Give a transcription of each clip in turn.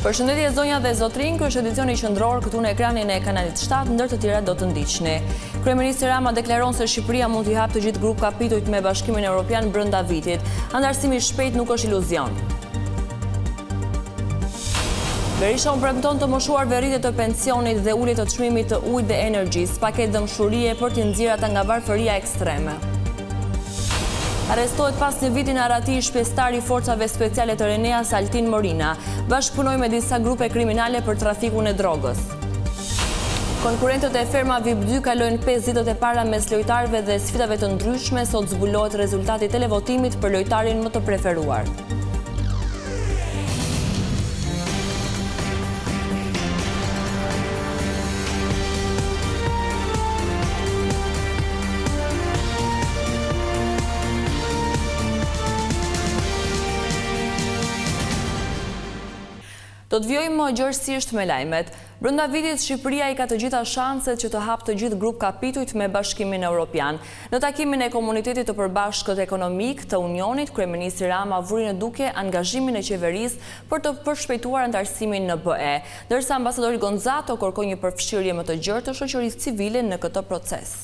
Përshëndetje zonja dhe zotrin, ky është edicioni qendror këtu në ekranin e kanalit 7, ndër të tjera do të ndiqni. Kryeministri Rama deklaron se Shqipëria mund t'i hapë të gjithë grup kapitujt me Bashkimin Evropian brenda vitit. Antarësimi i shpejt nuk është iluzion. Berisha u premton të moshuarve rritje të pensionit dhe ulje të çmimit të ujit dhe energjisë, paketë dëmshurie për t'i nxjerrë ata nga varfëria ekstreme. Arrestohet pas një viti në Arati shpjestari i forcave speciale të Reneas Altin Morina, bashkëpunoi me disa grupe kriminale për trafikun e drogës. Konkurrentët e ferma VIP2 kalojnë 5 ditët e para mes lojtarëve dhe sfidave të ndryshme, sot zbulohet rezultati i televotimit për lojtarin më të preferuar. Do të vjojmë gjërësisht me lajmet. Brenda vitit, Shqipëria i ka të gjitha shanset që të hapë të gjithë grup kapitujt me Bashkimin Evropian. Në takimin e Komunitetit të Përbashkët Ekonomik të Unionit, Kryeministri Rama vuri në duke angazhimin e qeverisë për të përshpejtuar antarësimin në BE, ndërsa ambasadori Gonzato kërkoi një përfshirje më të gjerë të shoqërisë civile në këtë proces.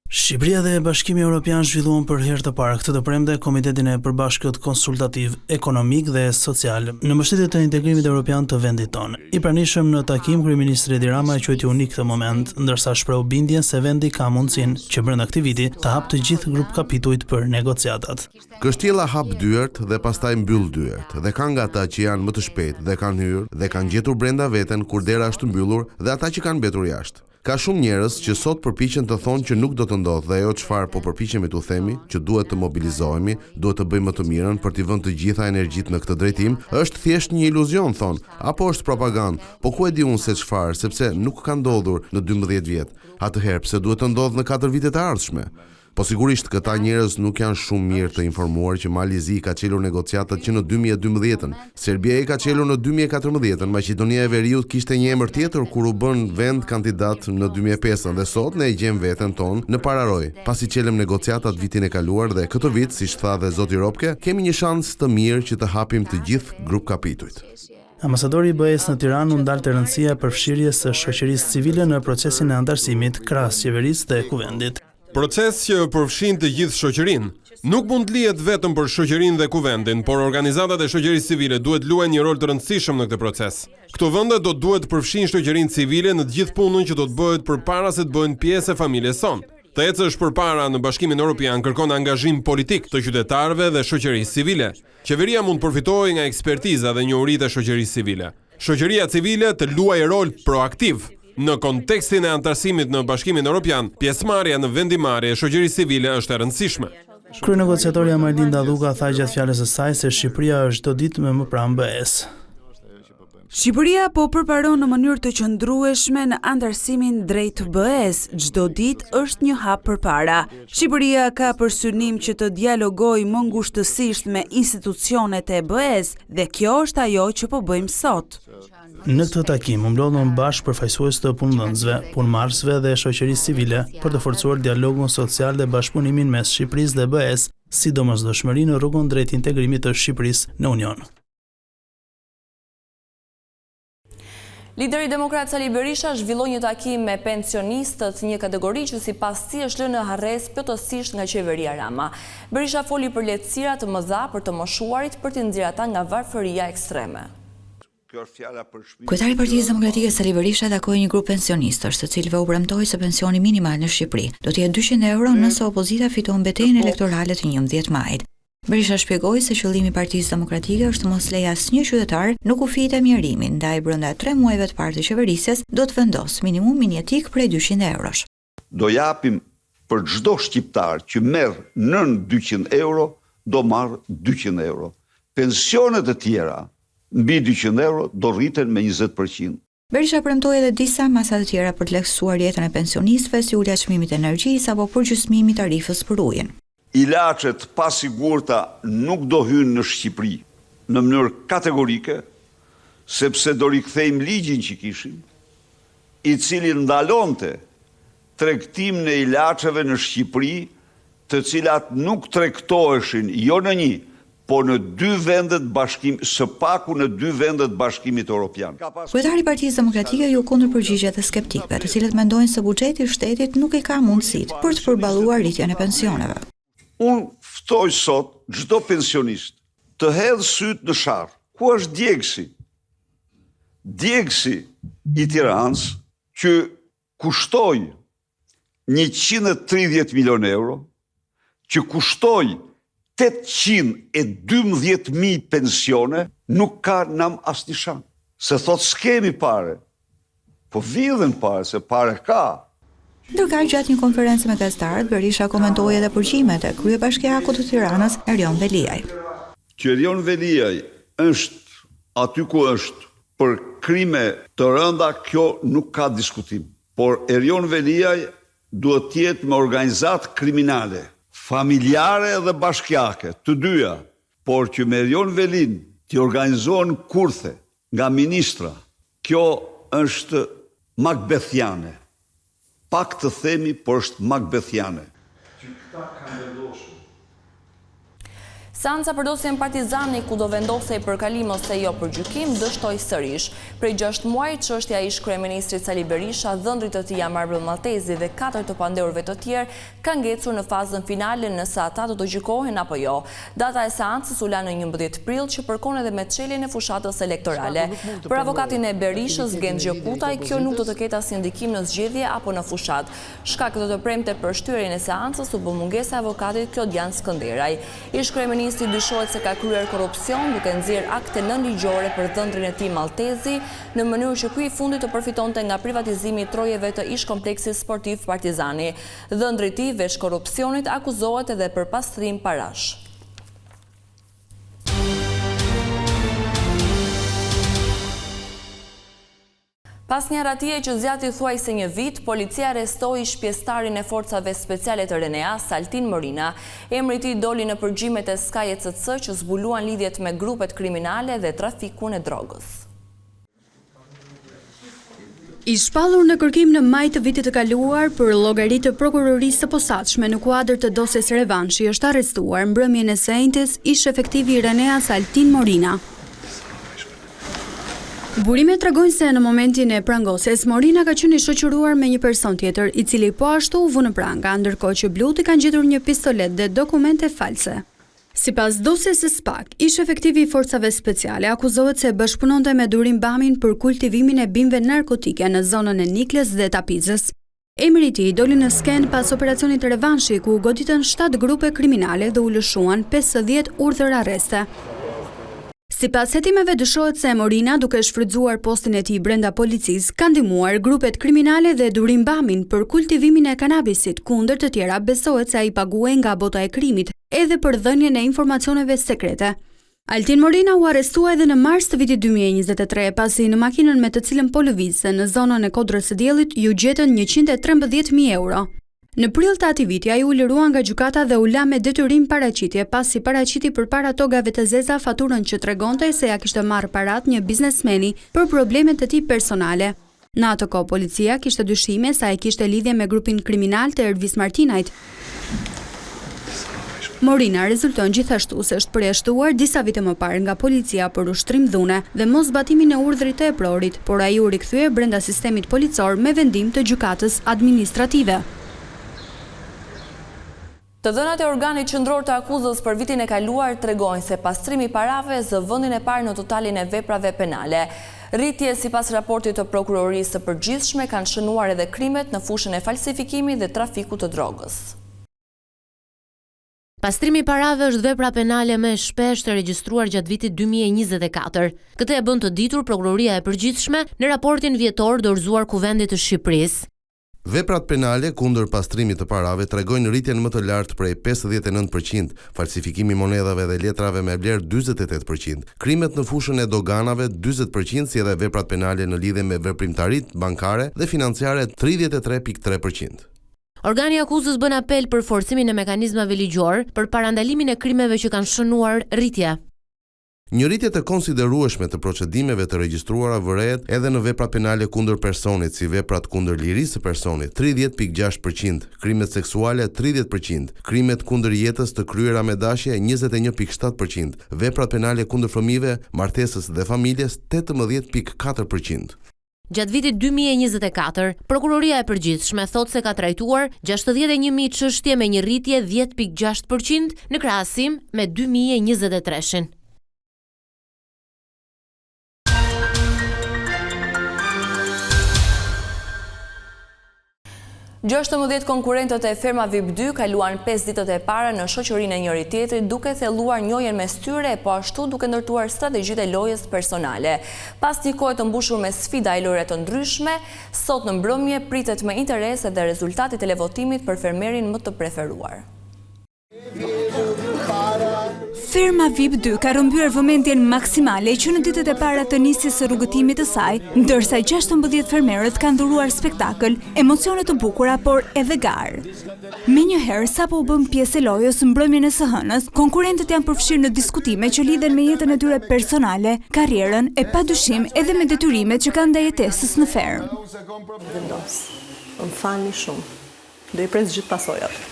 Shqipëria dhe Bashkimi Evropian zhvilluan për herë të parë këtë të premte Komitetin e Përbashkët Konsultativ Ekonomik dhe Social në mbështetje të integrimit evropian të vendit tonë. I pranishëm në takim, kryeministri Edi Rama e quajti unik këtë moment, ndërsa shprehu bindjen se vendi ka mundësinë që brenda këtij viti të hapë të gjithë grup kapitujt për negociatat. Kështjella hap dyert dhe pastaj mbyll dyert, dhe ka nga ata që janë më të shpejtë dhe kanë hyrë dhe kanë gjetur brenda veten kur dera është mbyllur dhe ata që kanë mbetur jashtë. Ka shumë njerëz që sot përpiqen të thonë që nuk do të ndodhë dhe ajo çfarë po përpiqemi t'u themi, që duhet të mobilizohemi, duhet të bëjmë më të mirën për t'i vënë të gjitha energjitë në këtë drejtim, është thjesht një iluzion, thonë, apo është propagandë, po ku e di unë se çfarë, sepse nuk ka ndodhur në 12 vjet. Atëherë pse duhet të ndodhë në 4 vitet e ardhshme? Po sigurisht këta njerëz nuk janë shumë mirë të informuar që Malizi ka çelur negociatat që në 2012-ën, Serbia i ka çelur në 2014-ën, Maqedonia e Veriut kishte një emër tjetër kur u bën vend kandidat në 2005-ën dhe sot ne e gjem veten tonë në pararoj. Pasi çelëm negociatat vitin e kaluar dhe këtë vit, siç tha dhe zoti Ropke, kemi një shans të mirë që të hapim të gjithë grup kapitujt. Ambasadori i BE-s në Tiranë u ndalte rëndësia e përfshirjes së shoqërisë civile në procesin e antarësimit krahas qeverisë dhe kuvendit. Proces që përfshin të gjithë shoqërinë. Nuk mund të lihet vetëm për shoqërinë dhe kuvendin, por organizatat e shoqërisë civile duhet luajnë një rol të rëndësishëm në këtë proces. Këto vende do të duhet të përfshin shoqërinë civile në të gjithë punën që do të bëhet përpara se të bëhen pjesë e familjes sonë. Të ecësh përpara në Bashkimin Evropian kërkon angazhim politik të qytetarëve dhe shoqërisë civile. Qeveria mund të përfitojë nga ekspertiza dhe njohuritë e shoqërisë civile. Shoqëria civile të luajë rol proaktiv. Në kontekstin e antarësimit në Bashkimin Evropian, pjesëmarrja në vendimarrje e shoqërisë civile është e rëndësishme. Kryenegociatorja Marlinda Luka tha gjatë fjalës së saj se Shqipëria është çdo ditë më pranë BE-s. Shqipëria po përparon në mënyrë të qëndrueshme në antarësimin drejt BE-s, çdo ditë është një hap përpara. Shqipëria ka për synim që të dialogojë më ngushtësisht me institucionet e BE-s dhe kjo është ajo që po bëjmë sot. Në këtë takim u mblodhën bashkë përfaqësues të punëdhënësve, punëmarrësve dhe shoqërisë civile për të forcuar dialogun social dhe bashkëpunimin mes Shqipërisë dhe BE-s, si domosdoshmëri në rrugën drejt integrimit të Shqipërisë në Union. Lideri demokrat Sali Berisha zhvilloi një takim me pensionistët, një kategori që sipas tij është lënë në harres plotësisht nga qeveria Rama. Berisha foli për lehtësira të mëdha për të moshuarit për t'i nxjerrë ata nga varfëria ekstreme. Kryetari i Partisë Demokratike Sali Berisha takoi një grup pensionistësh, të cilëve u premtoi se pensioni minimal në Shqipëri do të jetë 200 euro nëse opozita fiton betejën elektorale të 11 majit. Berisha shpjegoi se qëllimi i Partisë Demokratike është të mos lejë asnjë qytetar nuk ufite mjerimin, ndaj brenda 3 muajve të parë të qeverisjes do të vendos minimum minjetik prej 200 eurosh. Do japim për çdo shqiptar që merr nën 200 euro, do marr 200 euro. Pensionet e tjera mbi 200 euro do rriten me 20%. Berisha premtoi edhe disa masa të tjera për të lehtësuar jetën e pensionistëve, si ulja e çmimit të energjisë apo përgjysmimi i tarifës për ujin. Ilaçet pasigurta nuk do hynë në Shqipëri në mënyrë kategorike, sepse do rikthejmë ligjin që kishim, i cili ndalonte tregtimin e ilaçeve në Shqipëri, të cilat nuk tregtoheshin jo në një, po në dy vendet së paku në dy vendet Bashkimit Evropian. Kryetari i Partisë Demokratike ju kundërpërgjigjet e skeptikëve, të cilët mendojnë se buxheti i shtetit nuk i ka mundësitë për të përballuar rritjen e pensioneve. Unë ftoj sot çdo pensionist të hedhë syt në sharr. Ku është djegësi? Djegësi i Tiranës që kushtoi 130 milion euro, që kushtoi 812.000 pensione, nuk ka nam asnjë shans. Se thot s'kemi pare, po vidhen pare, se pare ka. Ndërkësh gjatë një konferencë me gazetarët, Berisha komentoi edhe përgjimet e kryebashkiakut të Tiranës, Erion Veliaj. Që Erion Veliaj është aty ku është për krime të rënda, kjo nuk ka diskutim. Por Erion Veliaj duhet të jetë me organizat kriminale, familjare dhe bashkiake, të dyja, por që me Erion Velin të organizohen kurthe nga ministra, kjo është makbethiane. Pak të themi, por është makbethiane. Seanca për dosjen Partizani, ku do vendosej për kalim ose jo për gjykim, dështoi sërish. Prej 6 muaj, çështja ish kryeministrit Sali Berisha, dhëndrit të tij Marvel Maltezi dhe 4 të pandehurve të tjerë ka ngecur në fazën finale nëse ata do të gjykohen apo jo. Data e seancës u la në 11 prill, që përkon edhe me çeljen e fushatës elektorale. Për avokatin e Berishës, Gent Gjokutaj, kjo nuk do të ketë asnjë ndikim në zgjedhje apo në fushat. Shkak do të premte për shtyrjen e seancës u bë mungesa e avokatit Klodian Skënderaj. Ish kryeministri dyshohet se ka kryer korrupsion duke nxjerr akte nënligjore për dhëndrin e tij Maltezi, në mënyrë që ky i fundit të përfitonte nga privatizimi i trojeve të ish kompleksit sportiv Partizani. Dhëndri i tij veç korrupsionit akuzohet edhe për pastrim parash. Pas një arratije që zgjati thuajse një vit, policia arrestoi shpjestarin e forcave speciale të RENEA, Altin Morina. Emri i tij doli në përgjimet e Sky ECC që zbuluan lidhjet me grupet kriminale dhe trafikun e drogës. I shpallur në kërkim në maj të vitit të kaluar për llogaritë të prokurorisë së posaçme në kuadër të dosjes Revanshi, është arrestuar mbrëmjen e së njëjtës ish efektivi i RENEA-s Altin Morina. Burimet tregojnë se në momentin e prangosjes, Morina ka qenë i shoqëruar me një person tjetër, i cili po ashtu u vu në pranga, ndërkohë që bluti kanë gjetur një pistolet dhe dokumente false. Sipas dosjes së SPAK, ish efektivi i forcave speciale akuzohet se bashkëpunonte me Durim Bamin për kultivimin e bimëve narkotike në zonën e Nikles dhe Tapizës. Emri i tij doli në sken pas operacionit Revanshi, ku u goditën 7 grupe kriminale dhe u lëshuan 50 urdhër arreste. Sipas hetimeve dyshohet se Morina, duke shfrytzuar postin e tij brenda policisë, ka ndihmuar grupet kriminale dhe Durim Bamin për kultivimin e kanabisit, kundër të tjera besohet se ai paguaj nga bota e krimit, edhe për dhënien e informacioneve sekrete. Altin Morina u arrestua edhe në mars të vitit 2023, pasi në makinën me të cilën po lëvizte në zonën e Kodrës së Diellit ju gjetën 113.000 euro. Në prill të atij viti ai u lirua nga gjykata dhe u la me detyrim paraqitje, pasi paraqiti përpara togave të zeza faturën që tregonte se ja kishte marrë parat një biznesmeni për problemet e tij personale. Në atë kohë policia kishte dyshime se ai kishte lidhje me grupin kriminal të Ervis Martinajt. Morina rezulton gjithashtu se është përjashtuar disa vite më parë nga policia për ushtrim dhune dhe mos zbatimin e urdhrit të eprorit, por ai u rikthye brenda sistemit policor me vendim të gjykatës administrative. Të dhënat e organit qendror të akuzës për vitin e kaluar tregojnë se pastrimi i parave zë vendin e parë në totalin e veprave penale. Rritje sipas raportit të prokurorisë së përgjithshme kanë shënuar edhe krimet në fushën e falsifikimit dhe trafikut të drogës. Pastrimi i parave është vepra penale më e shpeshtë e regjistruar gjatë vitit 2024. Këtë e bën të ditur prokuroria e përgjithshme në raportin vjetor dorëzuar Kuvendit të Shqipërisë. Veprat penale kundër pastrimit të parave tregojnë rritjen më të lartë prej 59%, falsifikimi i monedhave dhe letrave me vlerë 48%, krimet në fushën e doganave 40% si edhe veprat penale në lidhje me veprimtaritë bankare dhe financiare 33.3%. Organi i akuzës bën apel për forcimin e mekanizmave ligjor për parandalimin e krimeve që kanë shënuar rritje. Njëritje të konsiderueshme të procedimeve të regjistruara vërehet edhe në vepra penale kundër personit, si veprat kundër lirisë së personit 30.6%, krimet seksuale 30%, krimet kundër jetës të kryera me dashje 21.7%, veprat penale kundër fëmijëve, martesës dhe familjes 18.4%. Gjatë vitit 2024, Prokuroria e Përgjithshme thot se ka trajtuar 61.000 çështje me një rritje 10.6% në krahasim me 2023-shin. 16 konkurrentët e ferma VIP2 kaluan 5 ditët e para në shoqërinë e njëri tjetrit duke thelluar njohjen mes tyre e po ashtu duke ndërtuar strategjitë e lojës personale. Pas një kohe të mbushur me sfida e lojëre të ndryshme, sot në mbrëmje pritet me interes edhe rezultati televotimit për fermerin më të preferuar. Ferma VIP2 ka rrëmbyer vëmendjen maksimale që në ditët e para të nisjes së rrugëtimit të saj, ndërsa 16 fermerët kanë dhuruar spektakël, emocione të bukura, por edhe garë. Menjëherë, sapo u bën pjesë e lojës mbrëmjen e së hënës, konkurrentët janë përfshirë në diskutime që lidhen me jetën e tyre personale, karrierën e padyshim edhe me detyrimet që kanë ndaj jetesës në fermë. Më falni shumë. Do i pres gjithë pasojat.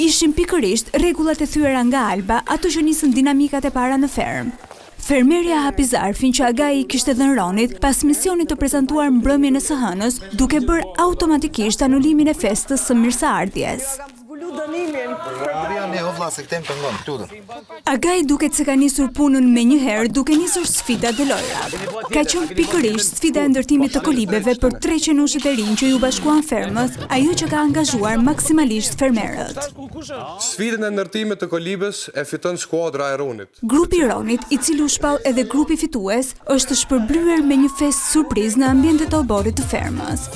Ishin pikërisht rregullat e thyera nga Alba, ato që nisën dinamikat e para në fermë. Fermerja hapi zarfin që Agai i kishte dhënë Ronit pas misionit të prezantuar mbrëmjen e së hënës, duke bërë automatikisht anulimin e festës së mirëseardhjes. Agai duket se ka nisur punën me njëherë duke nisur sfidat dhe lojrat. Ka qenë pikërisht sfida e ndërtimit të kolibeve për 3 qenushët e rinj që ju bashkuan fermës, ajo që ka angazhuar maksimalisht fermerët. Sfidën e ndërtimit të kolibes e fiton skuadra e Ronit. Grupi Ronit, i cili u shpall edhe grupi fitues, është shpërblyer me një festë surprizë në ambientet e oborit të fermës.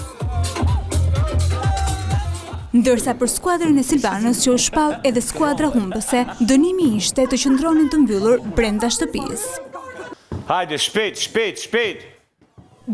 Ndërsa për skuadrën e Silvanës që u shpall edhe skuadra humbëse, dënimi ishte të qëndronin të mbyllur brenda shtëpisë. Hajde, shpejt!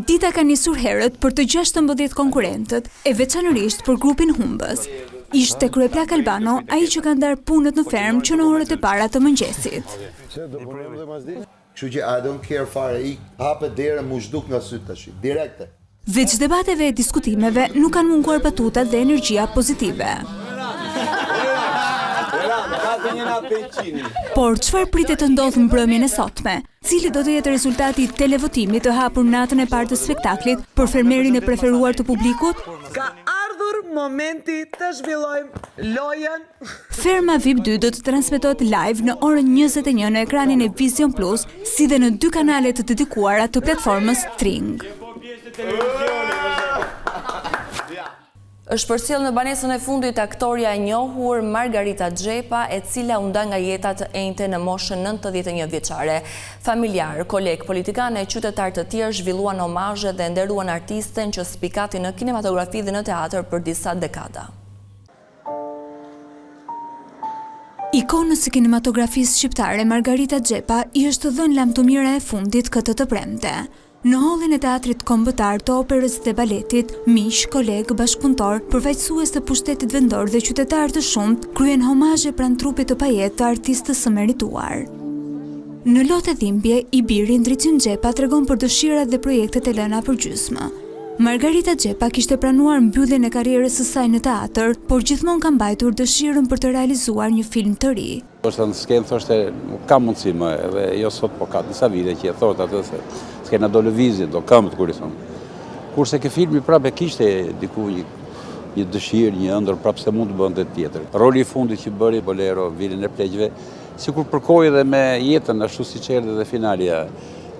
Dita ka nisur herët për të 16 konkurrentët, e veçanërisht për grupin humbës. Ishte kryeplak Albano, ai që ka ndarë punët në fermë që në orët e para të mëngjesit. Kështu që I don't care fare, I hapet derën mu zhduk nga sytë tash, direkte. Veç debateve e diskutimeve nuk kanë munguar batutat dhe energjia pozitive. Por çfarë pritet të ndodhë mbrëmjen e sotme? Cili do të jetë rezultati i televotimit të hapur natën e parë të spektaklit për fermerin e preferuar të publikut? Ka ardhur momenti të zhvillojmë lojen. Ferma VIP2 do të transmetohet live në orën 21 në ekranin e Vision Plus, si dhe në 2 kanale të dedikuara të platformës Tring. Është përcjell në banesën e fundit aktoria e njohur Margarita Xhepa, e cila u nda nga jeta të enjte në moshën 91 vjeçare. Familjar, koleg, politikanë e qytetar të tjerë zhvilluan omazhe dhe nderuan artisten që spikati në kinematografi dhe në teatr për disa dekada. Ikonës së kinematografisë shqiptare Margarita Xhepa i është dhënë lamtumira e fundit këtë të premte. Në hallin e teatrit kombëtar të operës dhe baletit, miq, koleg, bashkëpunëtor, përfaqësues të pushtetit vendor dhe qytetar të shumt kryen homazhe pranë trupit të pajet të artistës së merituar. Në lotë e dhimbje, i biri Ndriçim Xhepa tregon për dëshirat dhe projektet e lëna për gjysmë. Margarita Xhepa kishte planuar mbylljen e karrierës së saj në teatr, por gjithmonë ka mbajtur dëshirën për të realizuar një film të ri. Është në skenë thoshte, ka mundësi më, edhe jo sot, po ka disa vite që e thot atë se skena do lëvizje, do këmbët kur i thonë. Kurse ke filmi prapë kishte diku një dëshirë, një ëndër prapë se mund të bënte tjetër. Roli i fundit që bëri Bolero, Vilin e pleqjve, sikur përkoi edhe me jetën, ashtu siç erdhi dhe finalja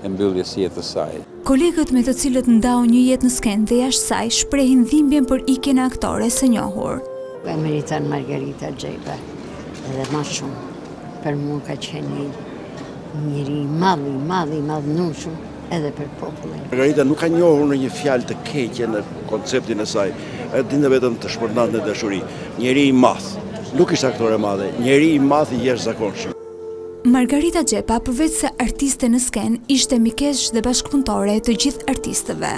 e mbylljes së jetës saj. Kolegët me të cilët ndau një jetë në skenë dhe jashtë saj shprehin dhimbjen për ikjen e aktores së njohur. E meriton Margarita Xhepa, edhe më shumë. Për mua ka qenë njëri madhnushëm edhe për popullin. Margarita nuk ka njohur në një fjalë të keqe në konceptin e saj, dinte vetëm të shpërndante në dashuri. Njeri i madh, nuk ishte aktore madhe, njeri i madh i jashtëzakonshëm. Margarita Xhepa, përveç se artiste në skenë, ishte mikesh dhe bashkëpunëtore të gjithë artistëve.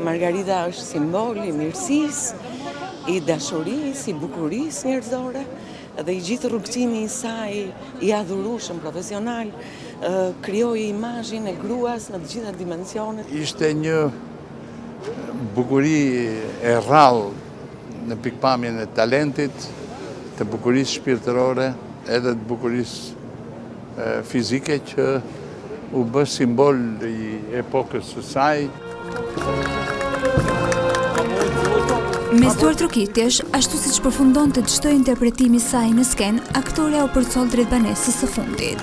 Margarita është simbol i mirësisë, i dashurisë, i bukurisë njerëzore, dhe i gjithë rrugtimi i saj i adhurueshëm profesional krijoi imazhin e gruas në të gjitha dimensionet. Ishte një bukuri e rrallë në pikpamjen e talentit, të bukurisë shpirtërore, edhe të bukurisë fizike që u bë simbol i epokës së saj. Me stuar trokitjesh, ashtu si që përfundon të çdo interpretimi saj në sken, aktorea u përcoll drejt banesës së fundit.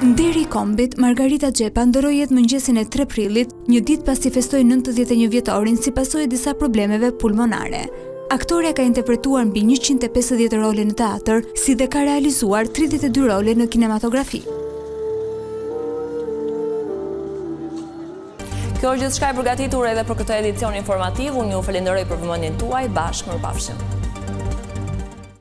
Deri i kombit, Margarita Xhepa ndëroi jetë mëngjesin e 3 prillit, një ditë pasi festoi 91 vjetorin si pasojë e disa problemeve pulmonare. Aktorea ka interpretuar mbi 150 role në teatr, si dhe ka realizuar 32 role në kinematografi. Kjo është gjithçka e përgatitur edhe për këtë edicion informativ. Unë ju falenderoj për vëmendjen tuaj. Bashkë mirupafshim.